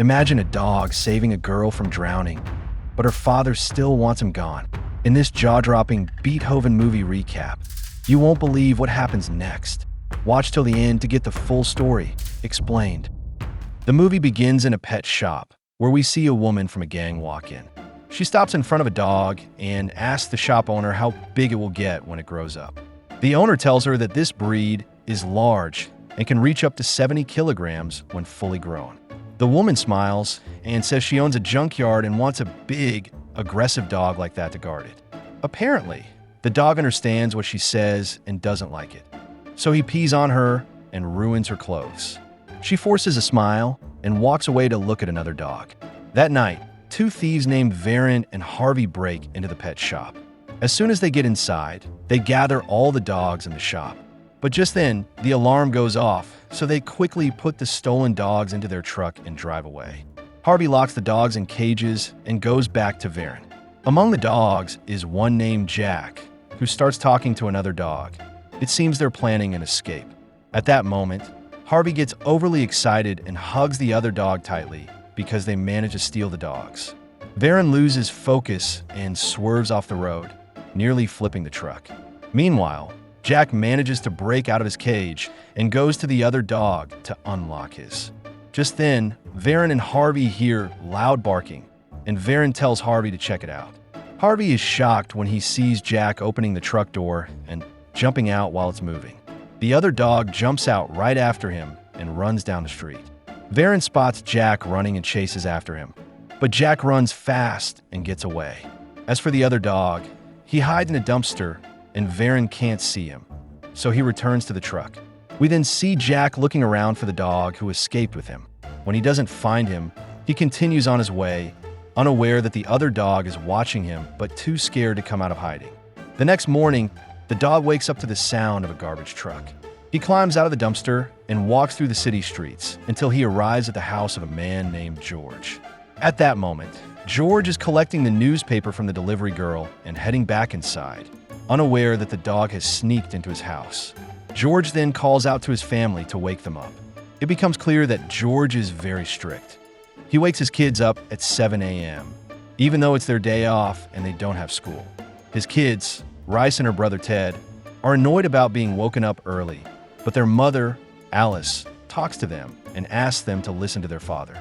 Imagine a dog saving a girl from drowning, but her father still wants him gone. In this jaw-dropping Beethoven movie recap, you won't believe what happens next. Watch till the end to get the full story explained. The movie begins in a pet shop, where we see a woman from a gang walk in. She stops in front of a dog and asks the shop owner how big it will get when it grows up. The owner tells her that this breed is large and can reach up to 70 kilograms when fully grown. The woman smiles and says she owns a junkyard and wants a big, aggressive dog like that to guard it. Apparently, the dog understands what she says and doesn't like it. So he pees on her and ruins her clothes. She forces a smile and walks away to look at another dog. That night, two thieves named Varen and Harvey break into the pet shop. As soon as they get inside, they gather all the dogs in the shop. But just then, the alarm goes off, so they quickly put the stolen dogs into their truck and drive away. Harvey locks the dogs in cages and goes back to Varen. Among the dogs is one named Jack, who starts talking to another dog. It seems they're planning an escape. At that moment, Harvey gets overly excited and hugs the other dog tightly because they manage to steal the dogs. Varen loses focus and swerves off the road, nearly flipping the truck. Meanwhile, Jack manages to break out of his cage and goes to the other dog to unlock his. Just then, Varen and Harvey hear loud barking, and Varen tells Harvey to check it out. Harvey is shocked when he sees Jack opening the truck door and jumping out while it's moving. The other dog jumps out right after him and runs down the street. Varen spots Jack running and chases after him, but Jack runs fast and gets away. As for the other dog, he hides in a dumpster and Varen can't see him, so he returns to the truck. We then see Jack looking around for the dog who escaped with him. When he doesn't find him, he continues on his way, unaware that the other dog is watching him but too scared to come out of hiding. The next morning, the dog wakes up to the sound of a garbage truck. He climbs out of the dumpster and walks through the city streets until he arrives at the house of a man named George. At that moment, George is collecting the newspaper from the delivery girl and heading back inside, unaware that the dog has sneaked into his house. George then calls out to his family to wake them up. It becomes clear that George is very strict. He wakes his kids up at 7 a.m., even though it's their day off and they don't have school. His kids, Rice and her brother Ted, are annoyed about being woken up early, but their mother, Alice, talks to them and asks them to listen to their father.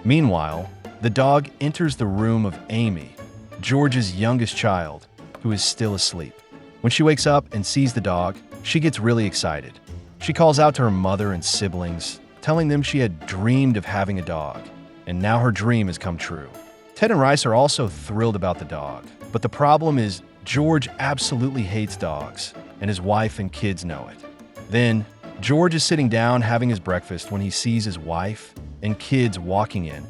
Meanwhile, the dog enters the room of Amy, George's youngest child, who is still asleep. When she wakes up and sees the dog, she gets really excited. She calls out to her mother and siblings, telling them she had dreamed of having a dog, and now her dream has come true. Ted and Rice are also thrilled about the dog, but the problem is George absolutely hates dogs, and his wife and kids know it. Then, George is sitting down having his breakfast when he sees his wife and kids walking in,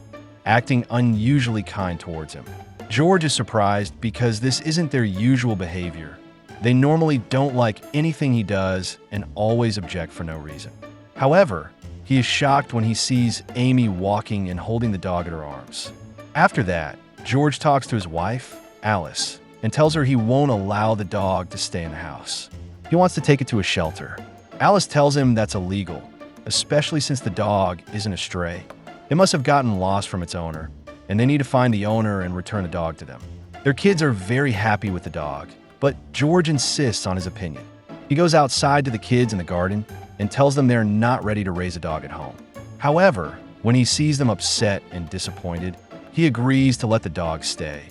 acting unusually kind towards him. George is surprised because this isn't their usual behavior. They normally don't like anything he does and always object for no reason. However, he is shocked when he sees Amy walking and holding the dog in her arms. After that, George talks to his wife, Alice, and tells her he won't allow the dog to stay in the house. He wants to take it to a shelter. Alice tells him that's illegal, especially since the dog isn't a stray. It must have gotten lost from its owner, and they need to find the owner and return the dog to them. Their kids are very happy with the dog, but George insists on his opinion. He goes outside to the kids in the garden and tells them they're not ready to raise a dog at home. However, when he sees them upset and disappointed, he agrees to let the dog stay.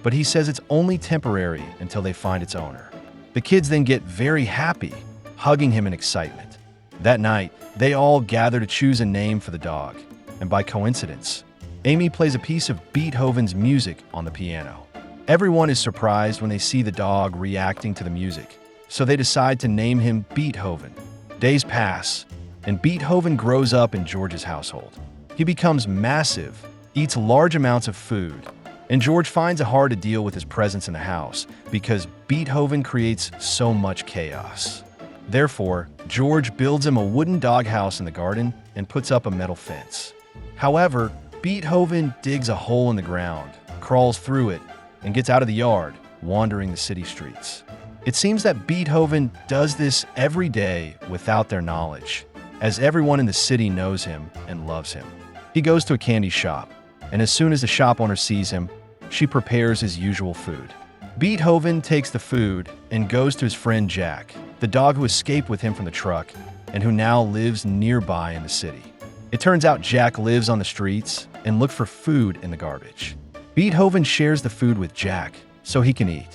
But he says it's only temporary until they find its owner. The kids then get very happy, hugging him in excitement. That night, they all gather to choose a name for the dog, and by coincidence, Amy plays a piece of Beethoven's music on the piano. Everyone is surprised when they see the dog reacting to the music, so they decide to name him Beethoven. Days pass, and Beethoven grows up in George's household. He becomes massive, eats large amounts of food, and George finds it hard to deal with his presence in the house because Beethoven creates so much chaos. Therefore, George builds him a wooden doghouse in the garden and puts up a metal fence. However, Beethoven digs a hole in the ground, crawls through it, and gets out of the yard, wandering the city streets. It seems that Beethoven does this every day without their knowledge, as everyone in the city knows him and loves him. He goes to a candy shop, and as soon as the shop owner sees him, she prepares his usual food. Beethoven takes the food and goes to his friend Jack, the dog who escaped with him from the truck and who now lives nearby in the city. It turns out Jack lives on the streets and looks for food in the garbage. Beethoven shares the food with Jack so he can eat.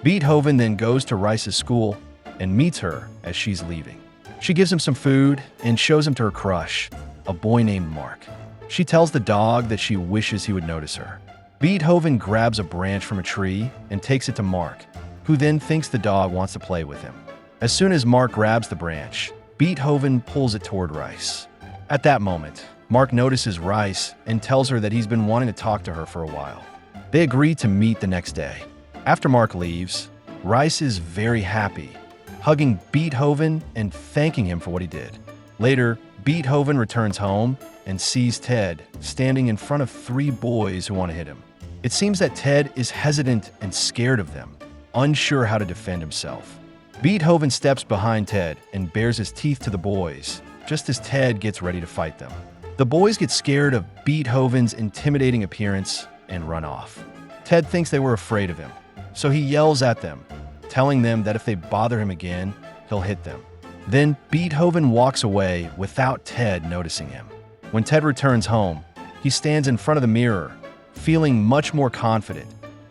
Beethoven then goes to Rice's school and meets her as she's leaving. She gives him some food and shows him to her crush, a boy named Mark. She tells the dog that she wishes he would notice her. Beethoven grabs a branch from a tree and takes it to Mark, who then thinks the dog wants to play with him. As soon as Mark grabs the branch, Beethoven pulls it toward Rice. At that moment, Mark notices Rice and tells her that he's been wanting to talk to her for a while. They agree to meet the next day. After Mark leaves, Rice is very happy, hugging Beethoven and thanking him for what he did. Later, Beethoven returns home and sees Ted standing in front of 3 boys who want to hit him. It seems that Ted is hesitant and scared of them, unsure how to defend himself. Beethoven steps behind Ted and bares his teeth to the boys, just as Ted gets ready to fight them. The boys get scared of Beethoven's intimidating appearance and run off. Ted thinks they were afraid of him, so he yells at them, telling them that if they bother him again, he'll hit them. Then Beethoven walks away without Ted noticing him. When Ted returns home, he stands in front of the mirror, feeling much more confident,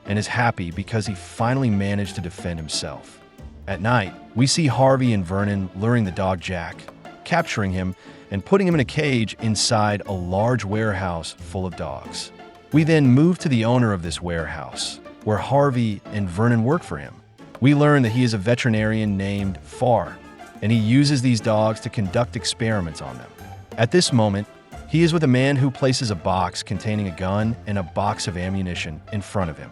and is happy because he finally managed to defend himself. At night, we see Harvey and Vernon luring the dog Jack, capturing him and putting him in a cage inside a large warehouse full of dogs. We then move to the owner of this warehouse, where Harvey and Vernon work for him. We learn that he is a veterinarian named Far, and he uses these dogs to conduct experiments on them. At this moment, he is with a man who places a box containing a gun and a box of ammunition in front of him.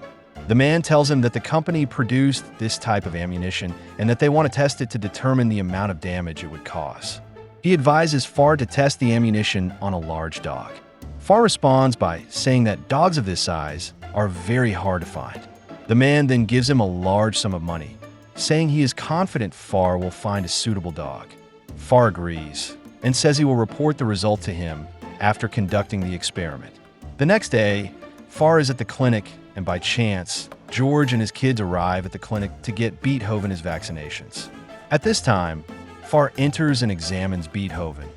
The man tells him that the company produced this type of ammunition and that they want to test it to determine the amount of damage it would cause. He advises Far to test the ammunition on a large dog. Far responds by saying that dogs of this size are very hard to find. The man then gives him a large sum of money, saying he is confident Far will find a suitable dog. Far agrees and says he will report the result to him after conducting the experiment. The next day, Far is at the clinic, and by chance, George and his kids arrive at the clinic to get Beethoven his vaccinations. At this time, Far enters and examines Beethoven,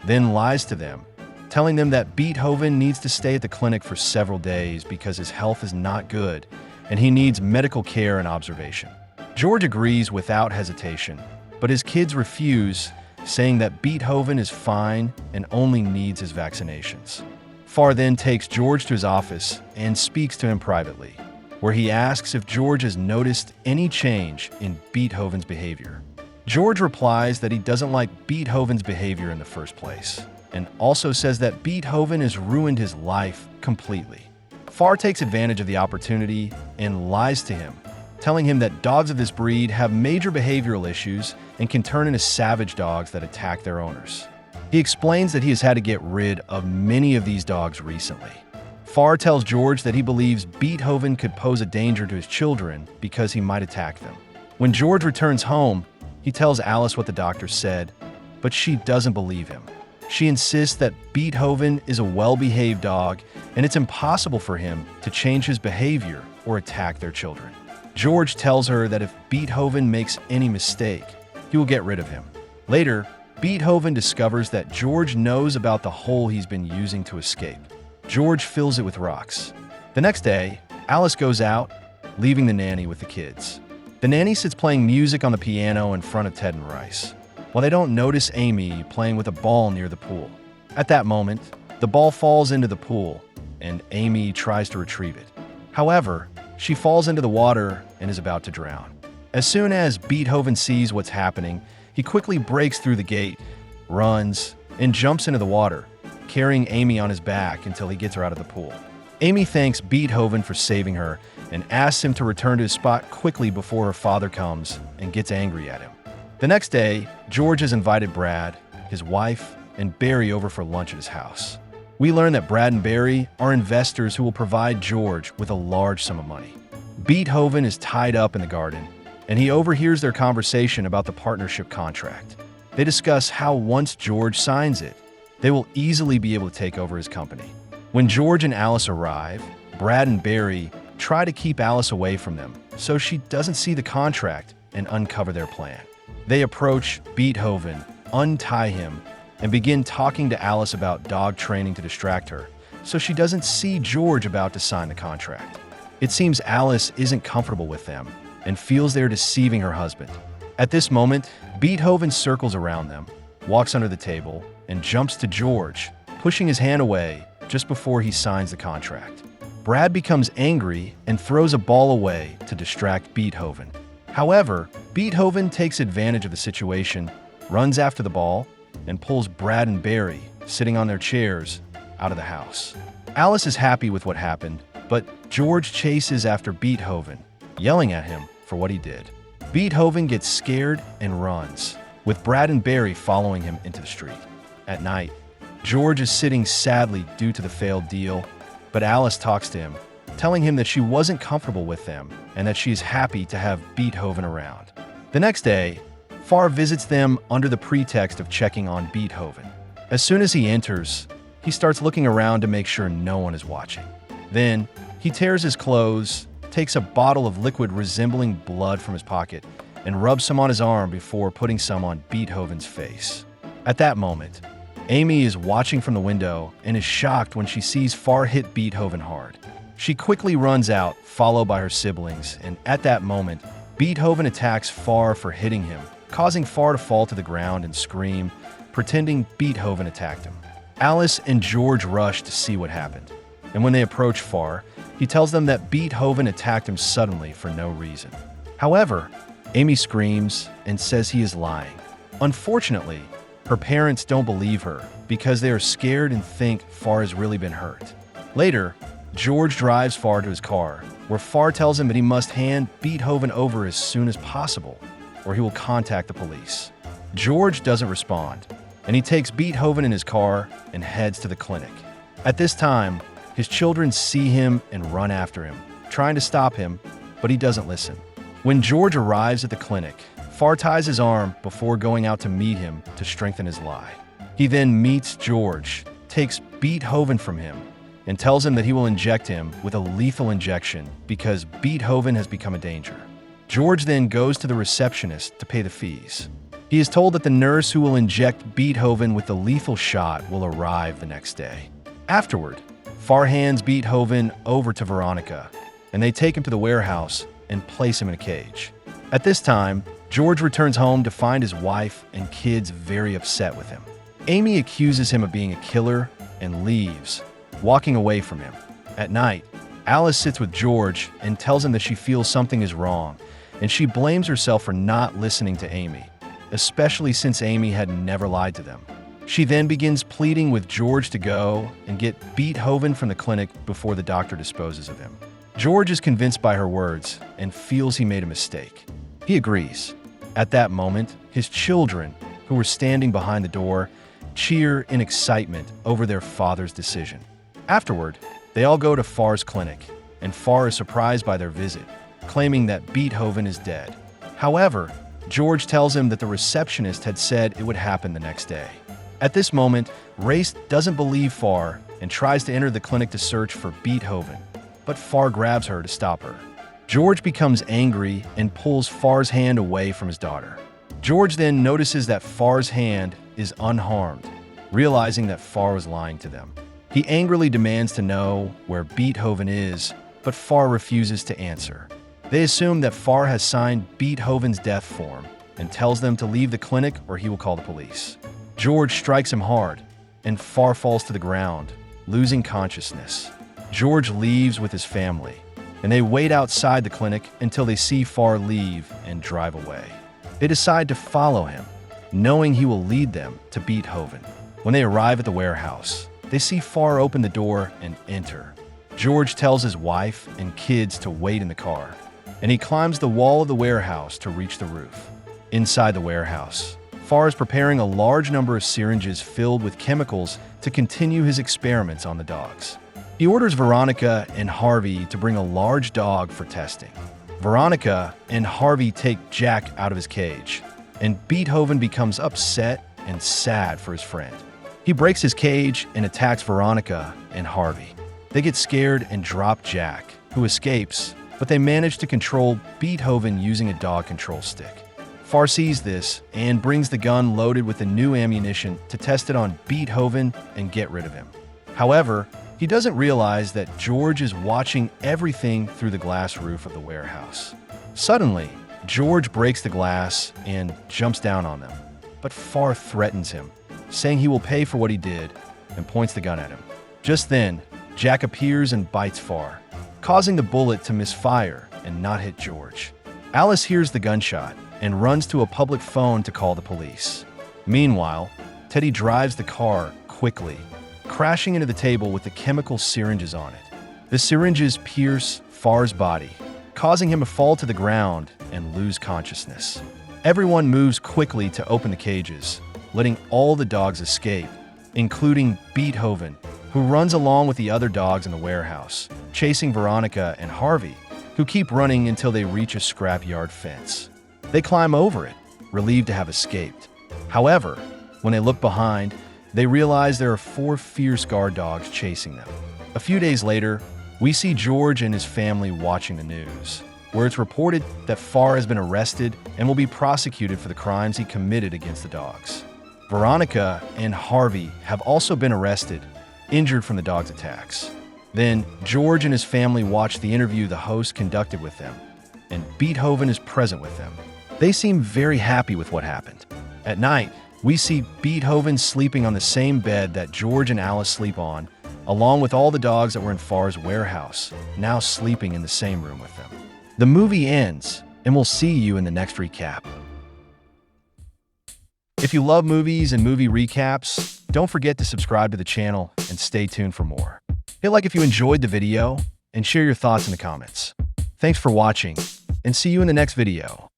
then lies to them, telling them that Beethoven needs to stay at the clinic for several days because his health is not good and he needs medical care and observation. George agrees without hesitation, but his kids refuse, saying that Beethoven is fine and only needs his vaccinations. Far then takes George to his office and speaks to him privately, where he asks if George has noticed any change in Beethoven's behavior. George replies that he doesn't like Beethoven's behavior in the first place, and also says that Beethoven has ruined his life completely. Far takes advantage of the opportunity and lies to him, telling him that dogs of this breed have major behavioral issues and can turn into savage dogs that attack their owners. He explains that he has had to get rid of many of these dogs recently. Far tells George that he believes Beethoven could pose a danger to his children because he might attack them. When George returns home, he tells Alice what the doctor said, but she doesn't believe him. She insists that Beethoven is a well-behaved dog and it's impossible for him to change his behavior or attack their children. George tells her that if Beethoven makes any mistake, he will get rid of him. Later, Beethoven discovers that George knows about the hole he's been using to escape. George fills it with rocks. The next day, Alice goes out, leaving the nanny with the kids. The nanny sits playing music on the piano in front of Ted and Rice, while they don't notice Amy playing with a ball near the pool. At that moment, the ball falls into the pool, and Amy tries to retrieve it. However, she falls into the water and is about to drown. As soon as Beethoven sees what's happening, he quickly breaks through the gate, runs, and jumps into the water, carrying Amy on his back until he gets her out of the pool. Amy thanks Beethoven for saving her and asks him to return to his spot quickly before her father comes and gets angry at him. The next day, George has invited Brad, his wife, and Barry over for lunch at his house. We learn that Brad and Barry are investors who will provide George with a large sum of money. Beethoven is tied up in the garden, and he overhears their conversation about the partnership contract. They discuss how once George signs it, they will easily be able to take over his company. When George and Alice arrive, Brad and Barry try to keep Alice away from them so she doesn't see the contract and uncover their plan. They approach Beethoven, untie him, and begin talking to Alice about dog training to distract her so she doesn't see George about to sign the contract. It seems Alice isn't comfortable with them and feels they're deceiving her husband. At this moment, Beethoven circles around them, walks under the table, and jumps to George, pushing his hand away just before he signs the contract. Brad becomes angry and throws a ball away to distract Beethoven. However, Beethoven takes advantage of the situation, runs after the ball, and pulls Brad and Barry, sitting on their chairs, out of the house. Alice is happy with what happened, but George chases after Beethoven, yelling at him for what he did. Beethoven gets scared and runs, with Brad and Barry following him into the street. At night, George is sitting sadly due to the failed deal, but Alice talks to him, telling him that she wasn't comfortable with them and that she is happy to have Beethoven around. The next day, Farr visits them under the pretext of checking on Beethoven. As soon as he enters, he starts looking around to make sure no one is watching. Then, he tears his clothes, takes a bottle of liquid resembling blood from his pocket, and rubs some on his arm before putting some on Beethoven's face. At that moment, Amy is watching from the window and is shocked when she sees Farr hit Beethoven hard. She quickly runs out, followed by her siblings, and at that moment, Beethoven attacks Farr for hitting him, causing Farr to fall to the ground and scream, pretending Beethoven attacked him. Alice and George rush to see what happened, and when they approach Farr, he tells them that Beethoven attacked him suddenly for no reason. However, Amy screams and says he is lying. Unfortunately, her parents don't believe her because they are scared and think Farr has really been hurt. Later, George drives Farr to his car, where Farr tells him that he must hand Beethoven over as soon as possible, or he will contact the police. George doesn't respond, and he takes Beethoven in his car and heads to the clinic. At this time, his children see him and run after him, trying to stop him, but he doesn't listen. When George arrives at the clinic, Farr ties his arm before going out to meet him to strengthen his lie. He then meets George, takes Beethoven from him, and tells him that he will inject him with a lethal injection because Beethoven has become a danger. George then goes to the receptionist to pay the fees. He is told that the nurse who will inject Beethoven with the lethal shot will arrive the next day. Afterward, Farr hands Beethoven over to Veronica, and they take him to the warehouse and place him in a cage. At this time, George returns home to find his wife and kids very upset with him. Amy accuses him of being a killer and leaves, walking away from him. At night, Alice sits with George and tells him that she feels something is wrong, and she blames herself for not listening to Amy, especially since Amy had never lied to them. She then begins pleading with George to go and get Beethoven from the clinic before the doctor disposes of him. George is convinced by her words and feels he made a mistake. He agrees. At that moment, his children, who were standing behind the door, cheer in excitement over their father's decision. Afterward, they all go to Farr's clinic, and Farr is surprised by their visit, claiming that Beethoven is dead. However, George tells him that the receptionist had said it would happen the next day. At this moment, Race doesn't believe Farr and tries to enter the clinic to search for Beethoven, but Farr grabs her to stop her. George becomes angry and pulls Farr's hand away from his daughter. George then notices that Farr's hand is unharmed, realizing that Farr was lying to them. He angrily demands to know where Beethoven is, but Farr refuses to answer. They assume that Farr has signed Beethoven's death form and tells them to leave the clinic or he will call the police. George strikes him hard, and Farr falls to the ground, losing consciousness. George leaves with his family, and they wait outside the clinic until they see Farr leave and drive away. They decide to follow him, knowing he will lead them to Beethoven. When they arrive at the warehouse, they see Farr open the door and enter. George tells his wife and kids to wait in the car, and he climbs the wall of the warehouse to reach the roof. Inside the warehouse, Farr is preparing a large number of syringes filled with chemicals to continue his experiments on the dogs. He orders Veronica and Harvey to bring a large dog for testing. Veronica and Harvey take Jack out of his cage, and Beethoven becomes upset and sad for his friend. He breaks his cage and attacks Veronica and Harvey. They get scared and drop Jack, who escapes, but they manage to control Beethoven using a dog control stick. Farr sees this and brings the gun loaded with the new ammunition to test it on Beethoven and get rid of him. However, he doesn't realize that George is watching everything through the glass roof of the warehouse. Suddenly, George breaks the glass and jumps down on them, but Farr threatens him, saying he will pay for what he did, and points the gun at him. Just then, Jack appears and bites Farr, causing the bullet to misfire and not hit George. Alice hears the gunshot and runs to a public phone to call the police. Meanwhile, Teddy drives the car quickly, crashing into the table with the chemical syringes on it. The syringes pierce Farr's body, causing him to fall to the ground and lose consciousness. Everyone moves quickly to open the cages, letting all the dogs escape, including Beethoven, who runs along with the other dogs in the warehouse, chasing Veronica and Harvey, who keep running until they reach a scrapyard fence. They climb over it, relieved to have escaped. However, when they look behind, they realize there are 4 fierce guard dogs chasing them. A few days later, we see George and his family watching the news, where it's reported that Farr has been arrested and will be prosecuted for the crimes he committed against the dogs. Veronica and Harvey have also been arrested, injured from the dogs' attacks. Then, George and his family watch the interview the host conducted with them, and Beethoven is present with them. They seem very happy with what happened. At night, we see Beethoven sleeping on the same bed that George and Alice sleep on, along with all the dogs that were in Farr's warehouse, now sleeping in the same room with them. The movie ends, and we'll see you in the next recap. If you love movies and movie recaps, don't forget to subscribe to the channel and stay tuned for more. Hit like if you enjoyed the video, and share your thoughts in the comments. Thanks for watching, and see you in the next video.